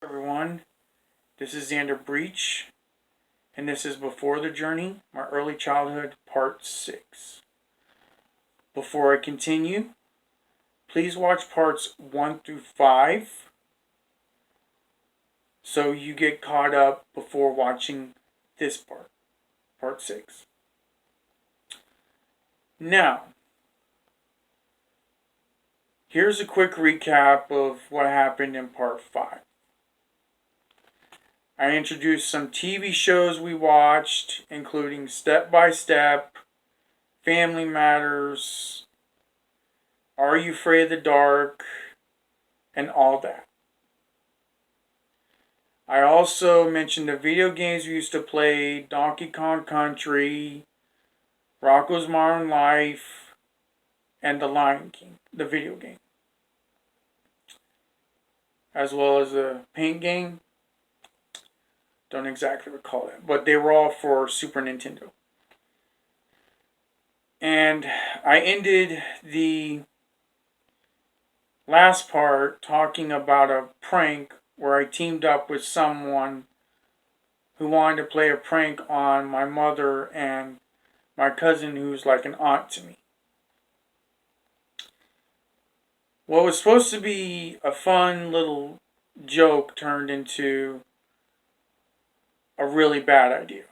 Everyone, this is Xander Breach, and this is Before the Journey, my early childhood, part 6. Before I continue, please watch parts 1 through 5 so you get caught up before watching this part 6. Now, here's a quick recap of what happened in part 5. I introduced some TV shows we watched, including Step by Step, Family Matters, Are You Afraid of the Dark, and all that. I also mentioned the video games we used to play, Donkey Kong Country, Rocko's Modern Life, and The Lion King, the video game. As well as the paint game. Don't exactly recall that, but they were all for Super Nintendo. And I ended the last part talking about a prank where I teamed up with someone who wanted to play a prank on my mother and my cousin, who's like an aunt to me. What was supposed to be a fun little joke turned into a really bad idea.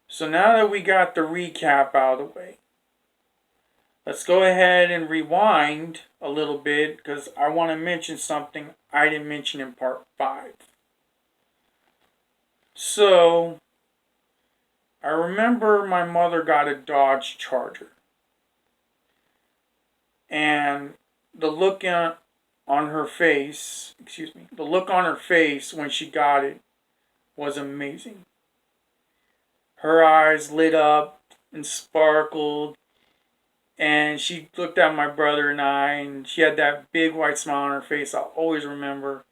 So now that we got the recap out of the way, let's go ahead and rewind a little bit because I want to mention something I didn't mention in part 5. So, I remember my mother got a Dodge Charger. And the look on her face, the look on her face when she got it was amazing. Her eyes lit up and sparkled, and she looked at my brother and I, and she had that big white smile on her face I'll always remember.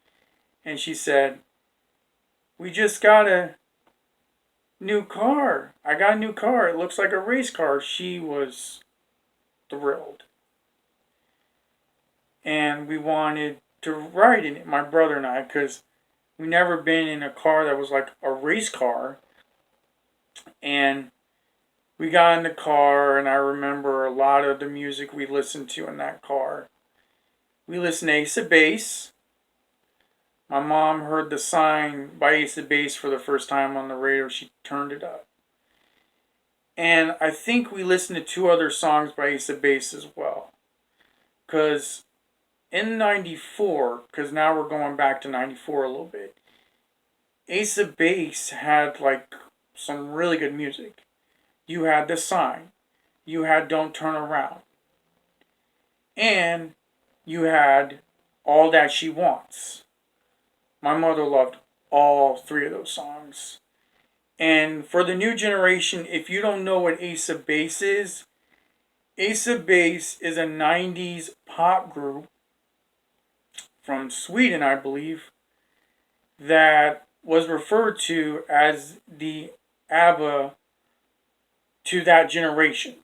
And she said, "We just got a new car. I got a new car. It looks like a race car." She was thrilled. And we wanted to ride in it, my brother and I, because we never been in a car that was like a race car. And we got in the car, and I remember a lot of the music we listened to in that car. We listened to Ace of Base. My mom heard the sign by Ace of Base for the first time on the radio. She turned it up. And I think we listened to 2 other songs by Ace of Base as well. Because in 94, because now we're going back to 94 a little bit, Ace of Base had like some really good music. You had The Sign. You had Don't Turn Around. And you had All That She Wants. My mother loved all 3 of those songs. And for the new generation, if you don't know what Ace of Base is a 90s pop group from Sweden, I believe, that was referred to as the ABBA to that generation,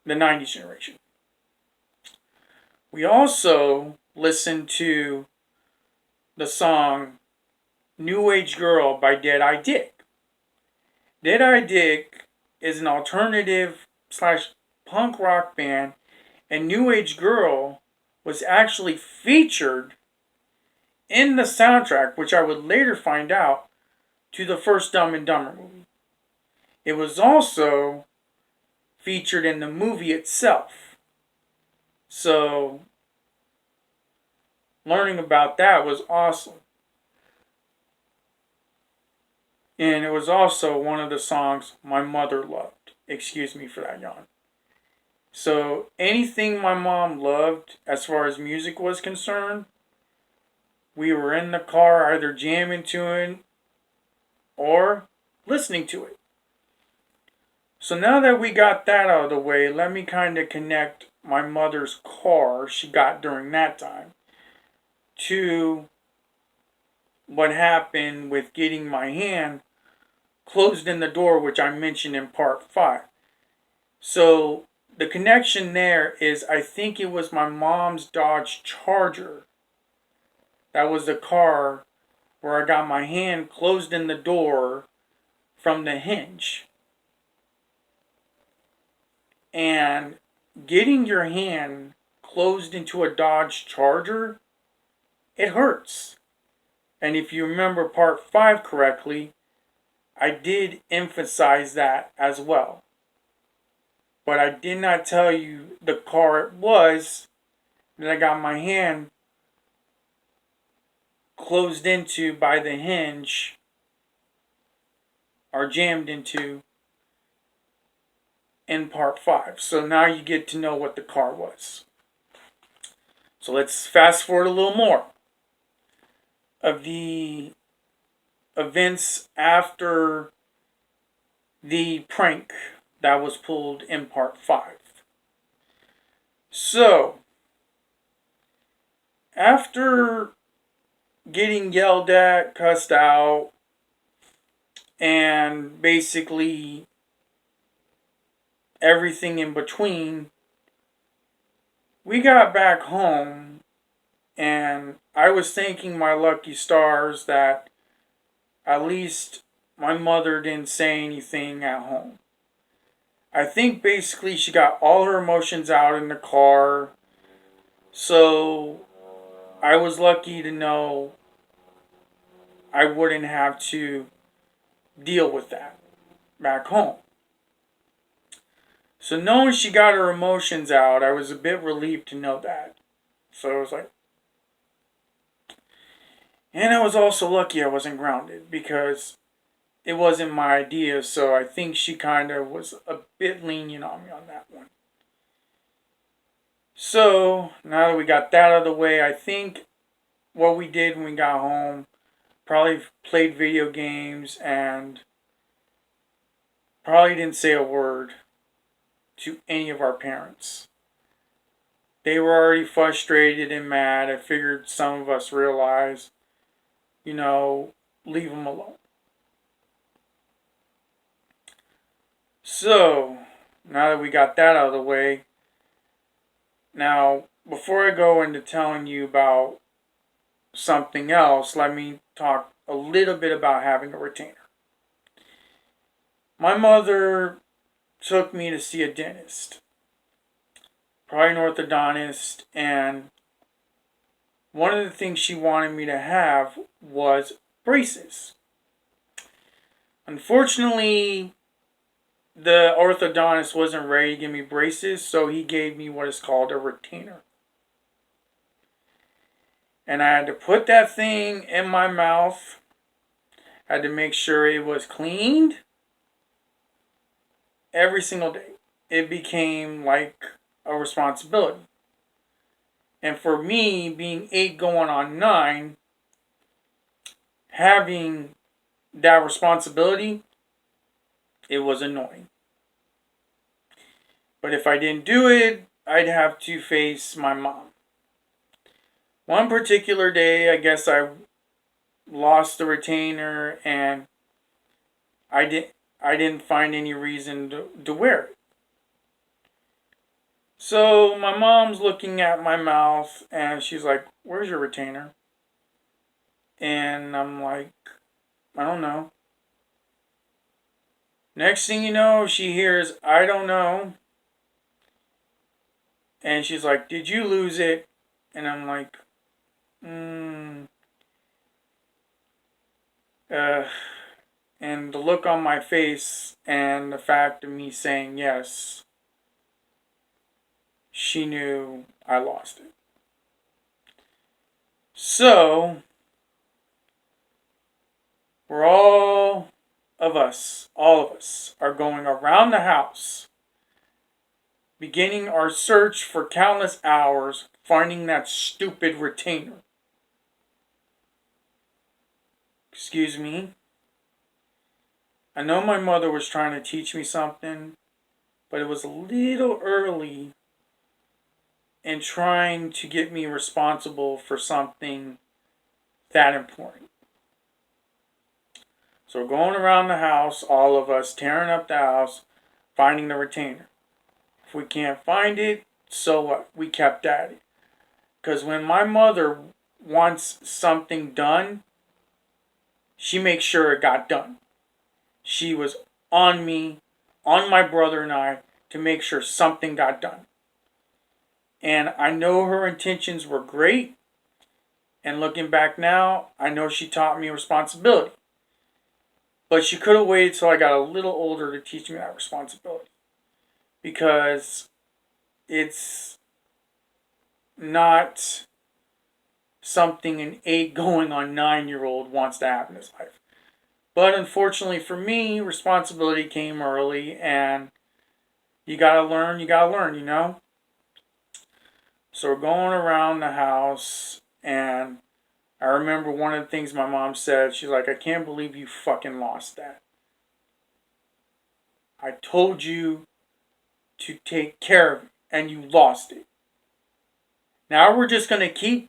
the 90s generation. We also listened to the song New Age Girl by Dead-Eye Dick. Dead-Eye Dick is an alternative / punk rock band, and New Age Girl was actually featured in the soundtrack, which I would later find out, to the first Dumb and Dumber movie. It was also featured in the movie itself. So, learning about that was awesome. And it was also one of the songs my mother loved. Excuse me for that yawn. So, anything my mom loved as far as music was concerned, we were in the car either jamming to it or listening to it. So now that we got that out of the way, let me kind of connect my mother's car she got during that time to what happened with getting my hand closed in the door, which I mentioned in part 5. So the connection there is I think it was my mom's Dodge Charger that was the car where I got my hand closed in the door from the hinge. And getting your hand closed into a Dodge Charger, it hurts. And if you remember part 5 correctly, I did emphasize that as well. But I did not tell you the car it was that I got my hand closed into by the hinge, or jammed into, in part 5. So now you get to know what the car was. So let's fast forward a little more of the events after the prank that was pulled in part 5. So, after getting yelled at, cussed out, and basically everything in between, we got back home, and I was thanking my lucky stars that at least my mother didn't say anything at home. I think basically she got all her emotions out in the car, so I was lucky to know I wouldn't have to deal with that back home. So knowing she got her emotions out, I was a bit relieved to know that. So I was like, and I was also lucky I wasn't grounded because it wasn't my idea, so I think she kind of was a bit lenient on me on that one. So, now that we got that out of the way, I think what we did when we got home, probably played video games and probably didn't say a word to any of our parents. They were already frustrated and mad. I figured some of us realized, leave them alone. So, now that we got that out of the way, now, before I go into telling you about something else, let me talk a little bit about having a retainer. My mother took me to see a dentist, probably an orthodontist, and one of the things she wanted me to have was braces. Unfortunately, the orthodontist wasn't ready to give me braces, so he gave me what is called a retainer. And I had to put that thing in my mouth. I had to make sure it was cleaned every single day. It became like a responsibility. And for me, being 8 going on 9, having that responsibility, it was annoying. But if I didn't do it, I'd have to face my mom. One particular day, I guess I lost the retainer and I didn't find any reason to wear it. So my mom's looking at my mouth and she's like, "Where's your retainer?" And I'm like, "I don't know." Next thing you know, she hears, "I don't know." And she's like, "Did you lose it?" And I'm like, and the look on my face and the fact of me saying yes, she knew I lost it. So, all of us, are going around the house, beginning our search for countless hours, finding that stupid retainer. Excuse me. I know my mother was trying to teach me something, but it was a little early in trying to get me responsible for something that important. So we're going around the house, all of us, tearing up the house, finding the retainer. If we can't find it, so what? We kept at it. Because when my mother wants something done, she makes sure it got done. She was on me, on my brother and I, to make sure something got done. And I know her intentions were great. And looking back now, I know she taught me responsibility. But she could have waited till I got a little older to teach me that responsibility. Because it's not something an 8 going on 9-year-old wants to have in his life. But unfortunately for me, responsibility came early, and you gotta learn, you know? So we're going around the house, and I remember one of the things my mom said. She's like, I can't believe you fucking lost that. I told you to take care of it, and you lost it. Now we're just going to keep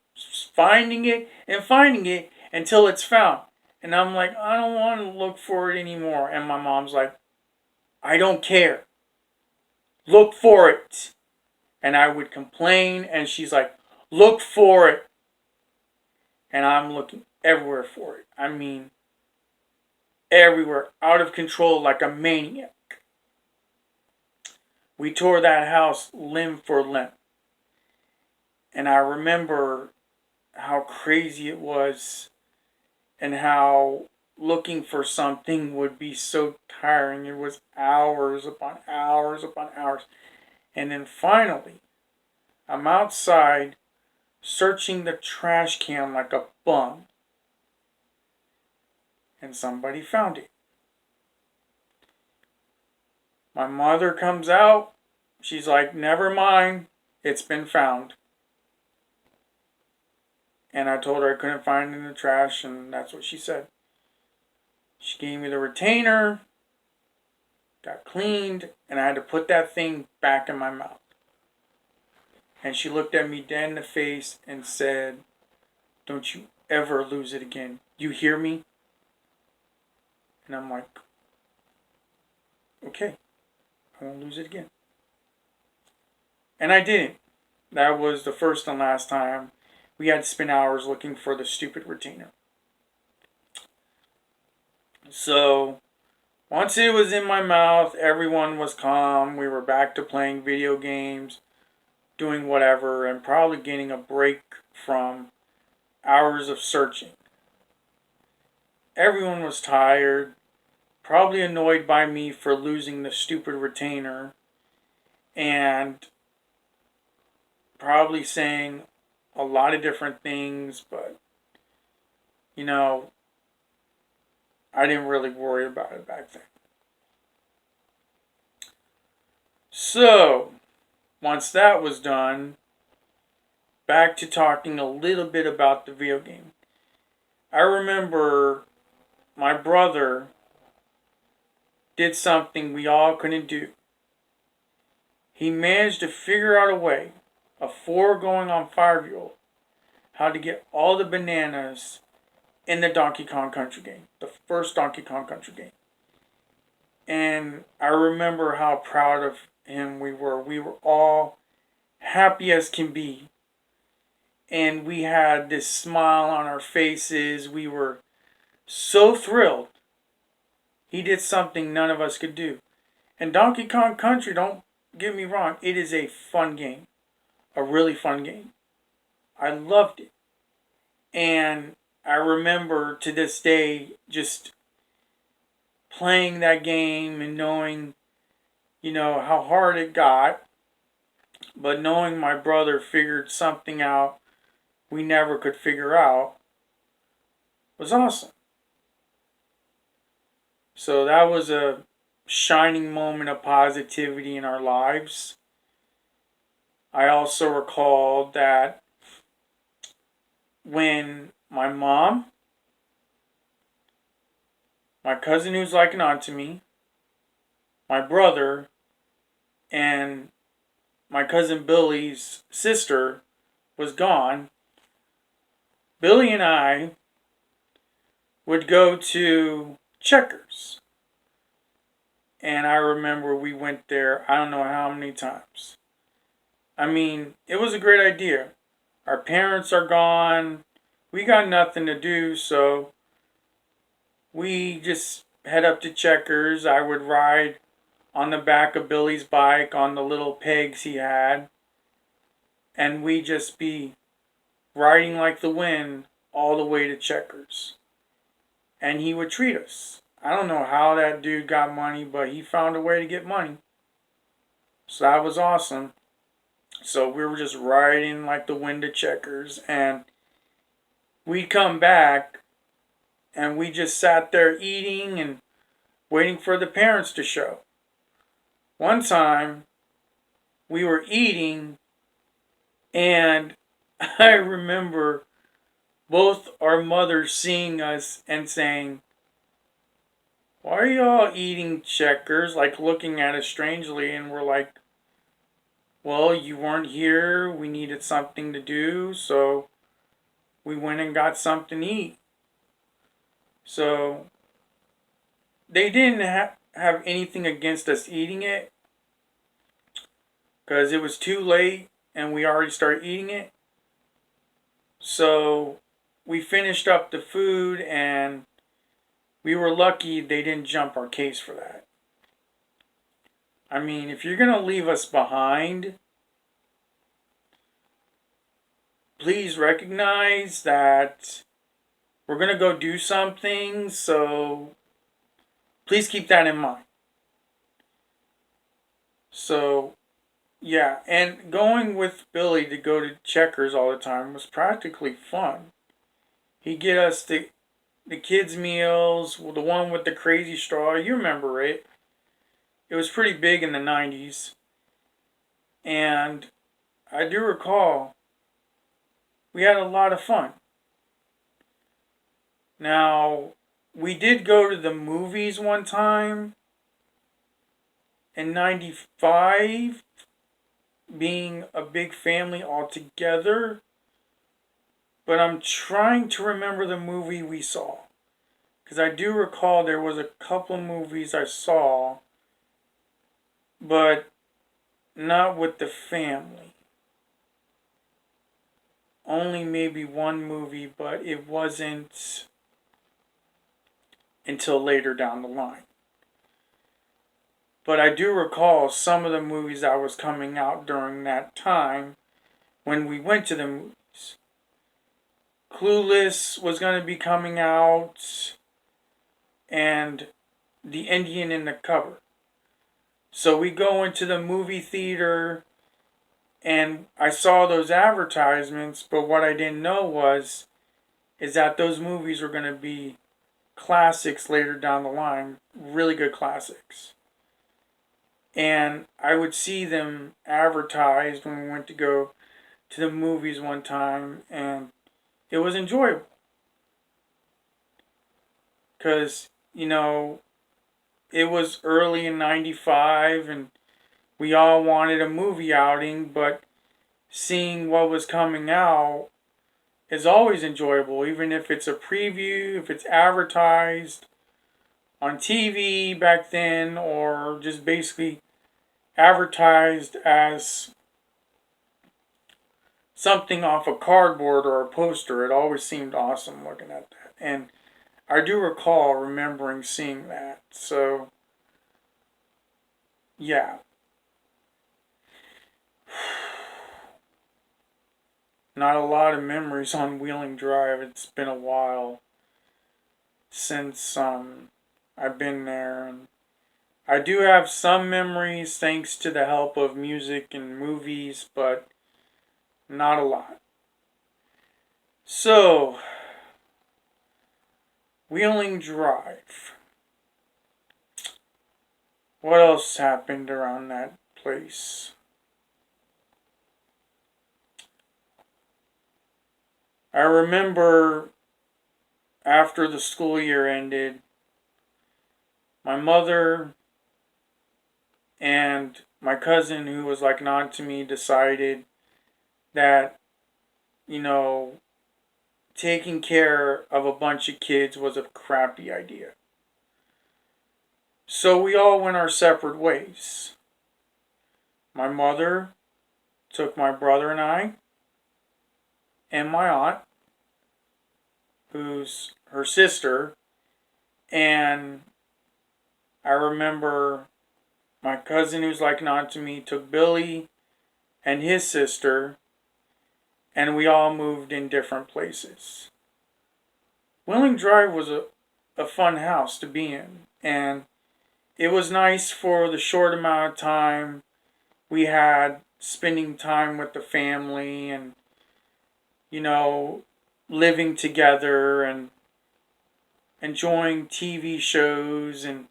finding it until it's found. And I'm like, I don't want to look for it anymore. And my mom's like, I don't care. Look for it. And I would complain, and she's like, look for it. And I'm looking everywhere for it. I mean, everywhere. Out of control like a maniac. We tore that house limb for limb. And I remember how crazy it was, and how looking for something would be so tiring. It was hours upon hours upon hours. And then finally, I'm outside searching the trash can like a bum. And somebody found it. My mother comes out. She's like, never mind. It's been found. And I told her I couldn't find it in the trash, and that's what she said. She gave me the retainer, got cleaned, and I had to put that thing back in my mouth. And she looked at me dead in the face and said, don't you ever lose it again. You hear me? And I'm like, okay, I won't lose it again. And I didn't. That was the first and last time we had to spend hours looking for the stupid retainer. So, once it was in my mouth, everyone was calm. We were back to playing video games, doing whatever, and probably getting a break from hours of searching. Everyone was tired, probably annoyed by me for losing the stupid retainer, and probably saying a lot of different things, but, you know, I didn't really worry about it back then. So, once that was done, back to talking a little bit about the video game. I remember my brother did something we all couldn't do. He managed to figure out a way, a 4 going on 5-year-old, how to get all the bananas in the Donkey Kong Country game, the first Donkey Kong Country game. And I remember how proud of him we were. We were all happy as can be. And we had this smile on our faces. We were so thrilled. He did something none of us could do. And Donkey Kong Country, don't get me wrong, it is a fun game. A really fun game. I loved it. And I remember to this day just playing that game and knowing, you know, how hard it got. But knowing my brother figured something out we never could figure out was awesome. So that was a shining moment of positivity in our lives. I also recall that when my mom, my cousin who's like an aunt to me, my brother, and my cousin Billy's sister was gone, Billy and I would go to Checkers. And I remember we went there, I don't know how many times. I mean, it was a great idea. Our parents are gone. we got nothing to do, so we just head up to Checkers. I would ride on the back of Billy's bike on the little pegs he had, and we just be riding like the wind all the way to Checkers. And he would treat us. I don't know how that dude got money, but he found a way to get money. So that was awesome. So we were just riding like the wind to Checkers, and we'd come back, and we just sat there eating and waiting for the parents to show. One time, we were eating, and I remember both our mothers seeing us and saying, "Why are y'all eating Checkers?" Like looking at us strangely, and we're like, "Well, you weren't here. We needed something to do, so we went and got something to eat." So they didn't have anything against us eating it because it was too late and we already started eating it. So we finished up the food, and we were lucky they didn't jump our case for that. I mean, if you're going to leave us behind, please recognize that we're going to go do something, so please keep that in mind. So, yeah, and going with Billy to go to Checkers all the time was practically fun. He'd get us the kids' meals, the one with the crazy straw. You remember it. It was pretty big in the 90s. And I do recall we had a lot of fun. Now, we did go to the movies one time in 95, being a big family all together. But I'm trying to remember the movie we saw. Because I do recall there was a couple movies I saw, but not with the family. Only maybe one movie, but it wasn't until later down the line. But I do recall some of the movies that was coming out during that time when we went to the movies. Clueless was going to be coming out, and The Indian in the Cupboard. So we go into the movie theater, and I saw those advertisements, but what I didn't know is that those movies were going to be classics later down the line, really good classics. And I would see them advertised when we went to go to the movies one time, and it was enjoyable. Because, it was early in 95, and we all wanted a movie outing, but seeing what was coming out is always enjoyable, even if it's a preview, if it's advertised on TV back then, or just basically advertised as something off a cardboard or a poster. It always seemed awesome looking at that. And I do recall remembering seeing that. So, yeah. Not a lot of memories on Wheeling Drive. It's been a while since I've been there. And I do have some memories thanks to the help of music and movies, but not a lot. So, Wheeling Drive. What else happened around that place? I remember after the school year ended, my mother and my cousin, who was like an aunt to me, decided that, taking care of a bunch of kids was a crappy idea. So we all went our separate ways. My mother took my brother and I, and my aunt, who's her sister. And I remember my cousin, who's like an aunt to me, took Billy and his sister, and we all moved in different places. Wheeling Drive was a fun house to be in, and it was nice for the short amount of time we had spending time with the family and, you know, living together and enjoying TV shows. And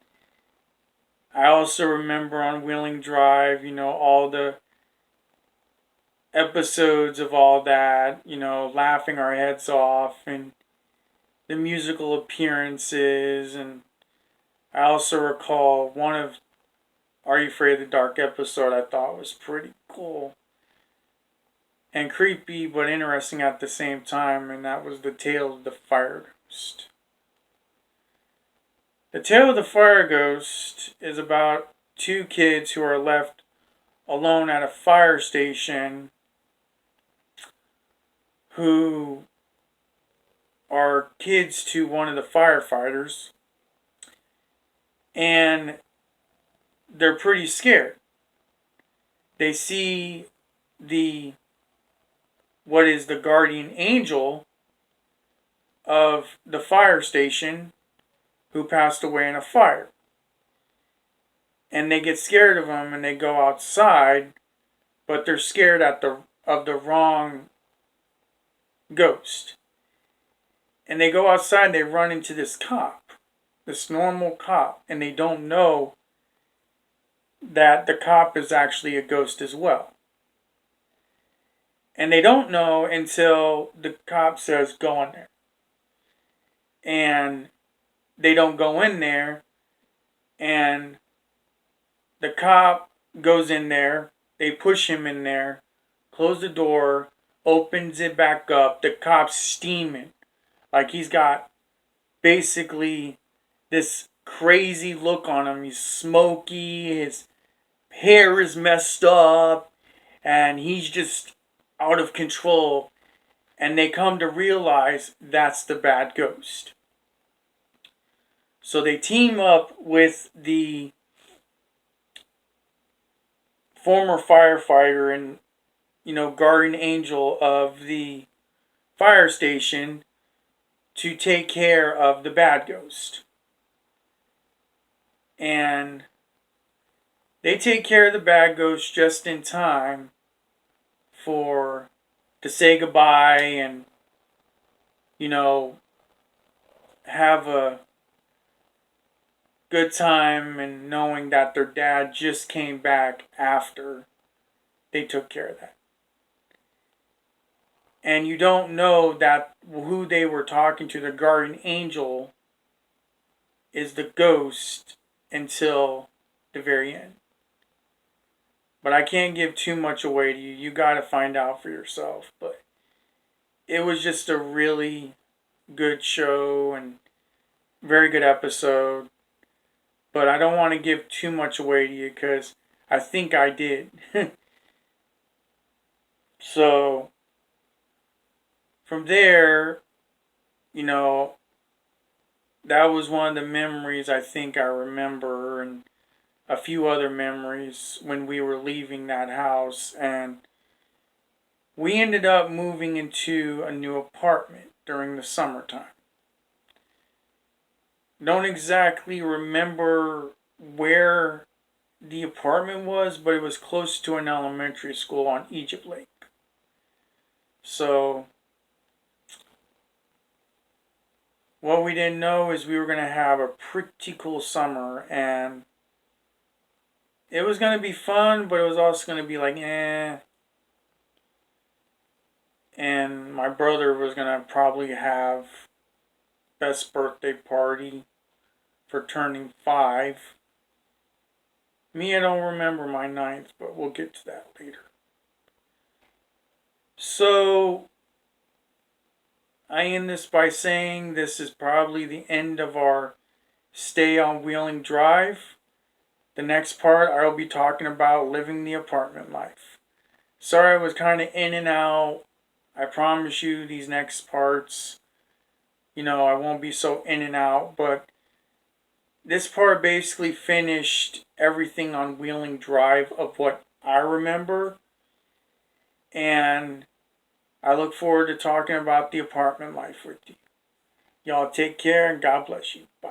I also remember on Wheeling Drive, all the episodes of all that, laughing our heads off and the musical appearances. And I also recall one of Are You Afraid of the Dark episode I thought was pretty cool and creepy but interesting at the same time, and that was the Tale of the Fire Ghost. The Tale of the Fire Ghost is about two kids who are left alone at a fire station who are kids to one of the firefighters, and they're pretty scared. They see what is the guardian angel of the fire station who passed away in a fire. And they get scared of him and they go outside, but they're scared of the wrong ghost. And they go outside and they run into this cop, this normal cop, and they don't know that the cop is actually a ghost as well. And they don't know until the cop says, go in there. And they don't go in there, and the cop goes in there, they push him in there, close the door, opens it back up, the cop's steaming. Like he's got basically this crazy look on him. He's smoky, his hair is messed up, and he's just out of control. And they come to realize that's the bad ghost. So they team up with the former firefighter and, guardian angel of the fire station to take care of the bad ghost. And they take care of the bad ghost just in time to say goodbye and, have a good time, and knowing that their dad just came back after they took care of that. And you don't know that who they were talking to, the guardian angel, is the ghost until the very end. But I can't give too much away to you. You got to find out for yourself. But it was just a really good show and very good episode. But I don't want to give too much away to you because I think I did. So, from there, that was one of the memories I think I remember, and a few other memories when we were leaving that house. And we ended up moving into a new apartment during the summertime. Don't exactly remember where the apartment was, but it was close to an elementary school on Egypt Lake. So, what we didn't know is we were going to have a pretty cool summer, and it was going to be fun, but it was also going to be like, eh. And my brother was going to probably have best birthday party for turning 5. Me, I don't remember my 9th, but we'll get to that later. So, I end this by saying this is probably the end of our stay on Wheeling Drive. The next part, I will be talking about living the apartment life. Sorry I was kind of in and out. I promise you these next parts, I won't be so in and out. But this part basically finished everything on Wheeling Drive of what I remember. And I look forward to talking about the apartment life with you. Y'all take care and God bless you. Bye.